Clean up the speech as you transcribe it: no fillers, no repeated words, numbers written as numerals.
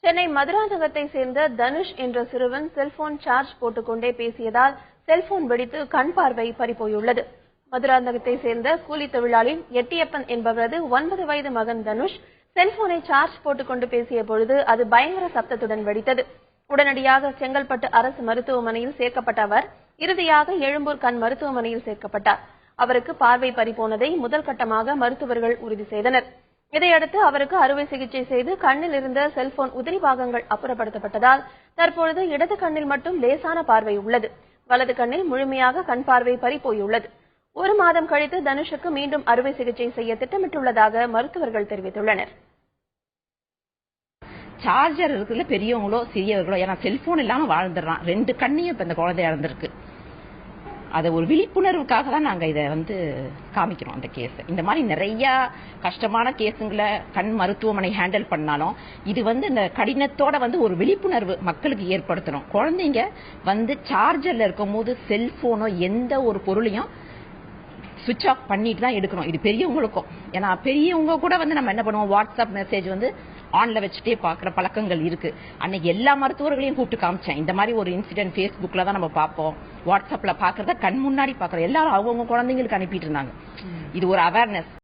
சென்னை மதுராந்தகத்தை சேர்ந்த தனுஷ் என்ற சிறுவன் செல்போன் சார்ஜ் போட்டுக்கொண்டே பேசியதால் செல்போன் வெடித்து கண் பார்வை பறிபோயுள்ளது. மதுராந்தகத்தை சேர்ந்த கூலி தொழிலாளி எட்டியப்பன் என்பவரது 9 வயது மகன் தனுஷ் செல்போனை சார்ஜ் போட்டுக்கொண்டு பேசிய பொழுது அது பயங்கர சப்தத்துடன் வெடித்தது. உடனடியாக செங்கல்பட்டு அரசு மருத்துவமனையில் சேர்க்கப்பட்ட அவர் இறுதியாக எழும்பூர் கண் மருத்துவமனையில் சேர்க்கப்பட்டார். அவருக்கு பார்வை பறிபோனதை முதல் கட்டமாக மருத்துவர்கள் உறுதி செய்தனர். இதையடுத்து அவருக்கு அறுவை சிகிச்சை செய்து கண்ணில் இருந்த செல்போன் உதிரி பாகங்கள் அப்புறப்படுத்தப்பட்டதால் தற்பொழுது இடது கண்ணில் மட்டும் லேசான பார்வை உள்ளது. வலது கண்ணில் முழுமையாக கண் பார்வை பறிபோயுள்ளது. 1 மாதம் கழித்து தனுஷுக்கு மீண்டும் அறுவை சிகிச்சை செய்ய திட்டமிட்டுள்ளதாக மருத்துவர்கள் தெரிவித்துள்ளனர். சார்ஜர் இருக்குல்ல, பெரியவங்களோ சிறியவர்களோ, ஏன்னா செல்போன் இல்லாம வாழ்ந்துடுறான். 2 கண்ணையும் இப்ப இந்த குழந்தை இறந்திருக்கு. அது ஒரு விழிப்புணர்வுக்காக தான் நாங்க இதை காமிக்கிறோம். அந்த கேஸ் இந்த மாதிரி நிறைய கஷ்டமான கேஸுங்களை கண் மருத்துவமனை ஹேண்டில் பண்ணாலும் இது இந்த கடினத்தோட ஒரு விழிப்புணர்வு மக்களுக்கு ஏற்படுத்தணும். குழந்தைங்க சார்ஜர்ல இருக்கும் போது செல்போனோ எந்த ஒரு பொருளையும் சுவிட்ச் ஆஃப் பண்ணிட்டு தான் எடுக்கணும். இது பெரியவங்களுக்கும், ஏன்னா பெரியவங்க கூட நம்ம என்ன பண்ணுவோம், வாட்ஸ்அப் மெசேஜ் ஆன்ல வச்சுட்டே பாக்குற பழக்கங்கள் இருக்கு. அன்னைக்கு எல்லா மருத்துவர்களையும் கூப்பிட்டு காமிச்சேன். இந்த மாதிரி ஒரு இன்சிடென்ட் Facebookல தான் நம்ம பார்ப்போம், வாட்ஸ்அப்ல பாக்குறத கண் முன்னாடி பாக்குறோம். எல்லாரும் அவங்க குழந்தைங்களுக்கு அனுப்பிட்டு இருந்தாங்க. இது ஒரு அவேர்னஸ்.